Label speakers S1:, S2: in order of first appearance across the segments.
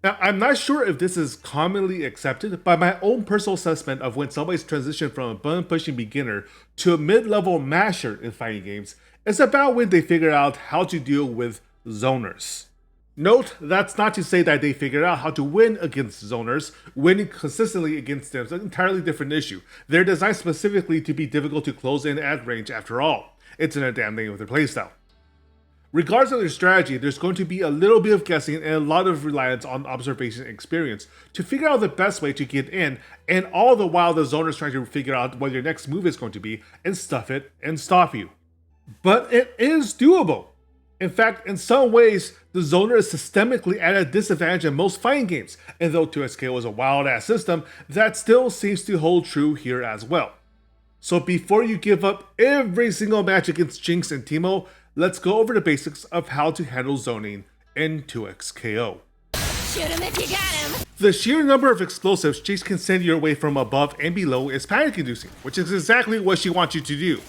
S1: Now, I'm not sure if this is commonly accepted, but my own personal assessment of when somebody's transitioned from a button pushing beginner to a mid-level masher in fighting games is about when they figure out how to deal with zoners. Note, that's not to say that they figured out how to win against zoners. Winning consistently against them is an entirely different issue. They're designed specifically to be difficult to close in at range after all. It's in a damn name of their playstyle. Regardless of their strategy, there's going to be a little bit of guessing and a lot of reliance on observation and experience to figure out the best way to get in, and all the while the zoner is trying to figure out what your next move is going to be and stuff it and stop you. But it is doable. In fact, in some ways, the zoner is systemically at a disadvantage in most fighting games, and though 2SKO is a wild-ass system, that still seems to hold true here as well. So before you give up every single match against Jinx and Teemo, let's go over the basics of how to handle zoning in 2XKO.
S2: Shoot him if you got him!
S1: The sheer number of explosives Jinx can send your way from above and below is panic-inducing, which is exactly what she wants you to do.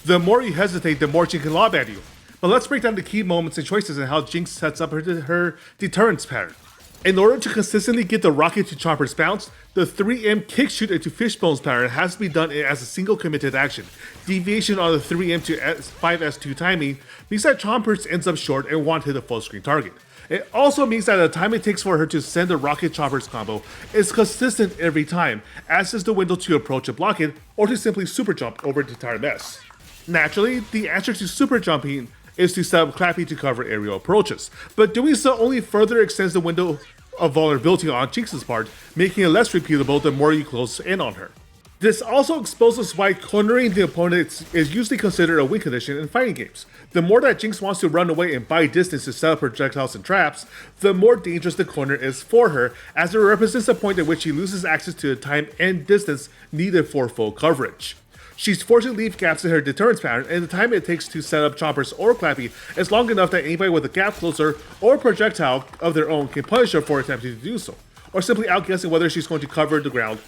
S1: The more you hesitate, the more she can lob at you. But let's break down the key moments and choices and how Jinx sets up her deterrence pattern. In order to consistently get the rocket to chompers bounced, the 3M kick shoot into fishbones pattern has to be done as a single committed action. Deviation on the 3M to 5S2 timing means that chompers ends up short and won't hit a full screen target. It also means that the time it takes for her to send the rocket choppers combo is consistent every time, as is the window to approach and block it, or to simply super jump over the entire mess. Naturally, the answer to super jumping is to set up Clappy to cover aerial approaches, but doing so only further extends the window of vulnerability on Jinx's part, making it less repeatable the more you close in on her. This also exposes why cornering the opponent is usually considered a win condition in fighting games. The more that Jinx wants to run away and buy distance to set up projectiles and traps, the more dangerous the corner is for her, as it represents the point at which she loses access to the time and distance needed for full coverage. She's forced to leave gaps in her deterrence pattern, and the time it takes to set up choppers or Clappy is long enough that anybody with a gap closer or projectile of their own can punish her for attempting to do so, or simply outguessing whether she's going to cover the ground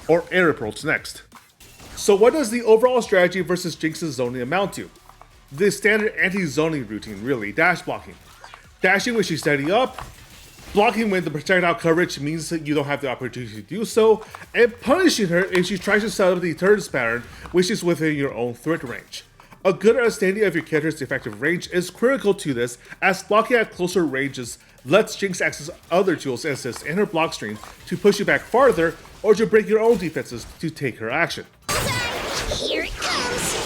S1: or air approach next. So what does the overall strategy versus Jinx's zoning amount to? The standard anti-zoning routine, really, dash blocking. Dashing when she's steady up, blocking when the projectile coverage means that you don't have the opportunity to do so, and punishing her if she tries to set up the deterrence pattern, which is within your own threat range. A good understanding of your character's effective range is critical to this, as blocking at closer ranges lets Jinx access other tools and assists in her block stream to push you back farther, or to break your own defenses to take her action.
S2: Here it comes!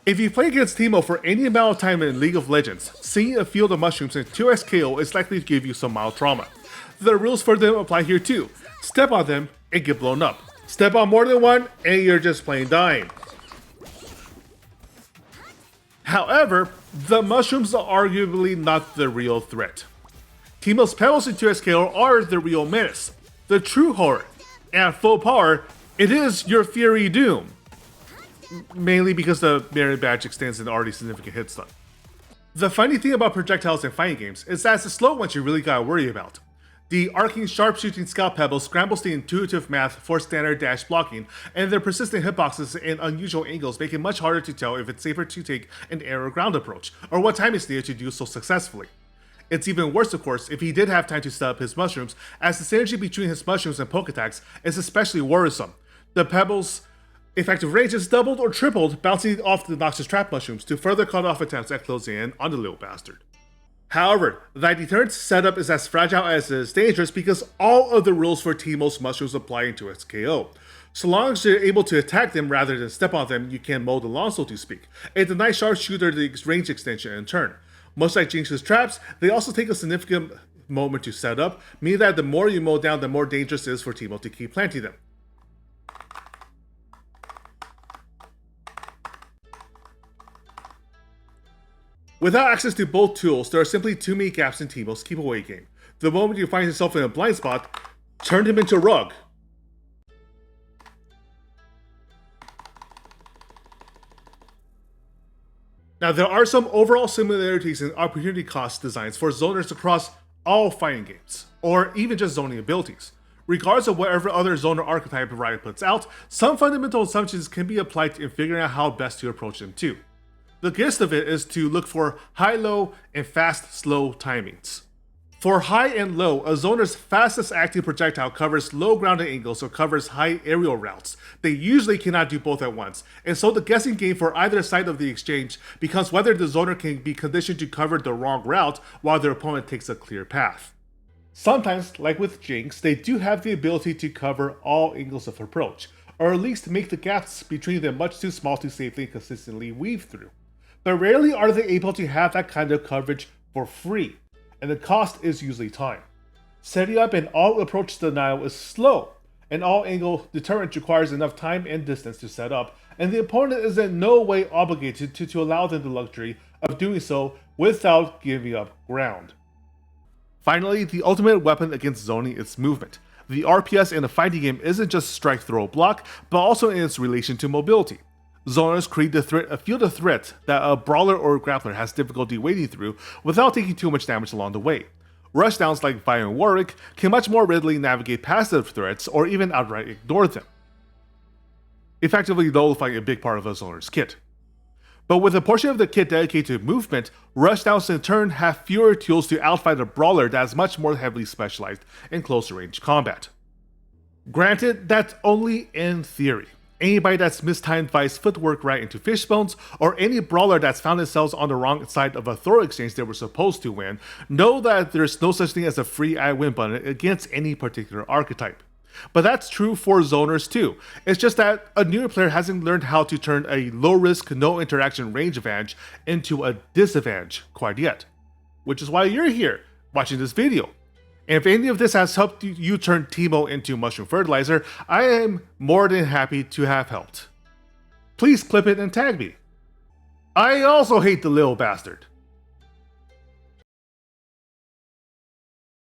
S1: If you play against Teemo for any amount of time in League of Legends, seeing a field of mushrooms in 2XKO is likely to give you some mild trauma. The rules for them apply here too. Step on them and get blown up. Step on more than one and you're just plain dying. However, the mushrooms are arguably not the real threat. Teemo's pebbles in 2XKO are the real menace, the true horror, and at full power, it is your Fury Doom. Mainly because the merit badge extends an already significant hit stun. The funny thing about projectiles in fighting games is that it's the slow ones you really gotta worry about. The arcing sharpshooting scout pebbles scrambles the intuitive math for standard dash blocking, and their persistent hitboxes and unusual angles make it much harder to tell if it's safer to take an air or ground approach, or what time is needed to do so successfully. It's even worse, of course, if he did have time to set up his mushrooms, as the synergy between his mushrooms and poke attacks is especially worrisome. The pebbles' effective range is doubled or tripled, bouncing off the Noxus trap mushrooms to further cut off attempts at closing in on the little bastard. However, that deterrence setup is as fragile as it is dangerous because all of the rules for Teemo's mushrooms apply into its KO. So long as you're able to attack them rather than step on them, you can mow the lawn, so to speak. It denies sharpshooter the range extension in turn. Much like Jinx's traps, they also take a significant moment to set up, meaning that the more you mow down, the more dangerous it is for Teemo to keep planting them. Without access to both tools, there are simply too many gaps in Teemo's keep away game. The moment you find yourself in a blind spot, turn him into a rug. Now, there are some overall similarities in opportunity cost designs for zoners across all fighting games, or even just zoning abilities. Regardless of whatever other zoner archetype Riot puts out, some fundamental assumptions can be applied in figuring out how best to approach them too. The gist of it is to look for high-low and fast-slow timings. For high and low, a zoner's fastest acting projectile covers low grounded angles or covers high aerial routes. They usually cannot do both at once, and so the guessing game for either side of the exchange becomes whether the zoner can be conditioned to cover the wrong route while their opponent takes a clear path. Sometimes, like with Jinx, they do have the ability to cover all angles of approach, or at least make the gaps between them much too small to safely and consistently weave through. But rarely are they able to have that kind of coverage for free, and the cost is usually time. Setting up an all-approach denial is slow. An all-angle deterrent requires enough time and distance to set up, and the opponent is in no way obligated to allow them the luxury of doing so without giving up ground. Finally, the ultimate weapon against zoning is movement. The RPS in a fighting game isn't just strike, throw, block, but also in its relation to mobility. Zoners create a field of threat that a brawler or grappler has difficulty wading through without taking too much damage along the way. Rushdowns like Vi and Warwick can much more readily navigate passive threats or even outright ignore them, effectively nullifying a big part of a zoner's kit. But with a portion of the kit dedicated to movement, rushdowns in turn have fewer tools to outfight a brawler that is much more heavily specialized in closer range combat. Granted, that's only in theory. Anybody that's mistimed Vi's footwork right into fishbones, or any brawler that's found themselves on the wrong side of a throw exchange they were supposed to win, know that there's no such thing as a free I win button against any particular archetype. But that's true for zoners too. It's just that a newer player hasn't learned how to turn a low risk, no interaction range advantage into a disadvantage quite yet. Which is why you're here, watching this video. And if any of this has helped you turn Teemo into mushroom fertilizer, I am more than happy to have helped. Please clip it and tag me. I also hate the little bastard.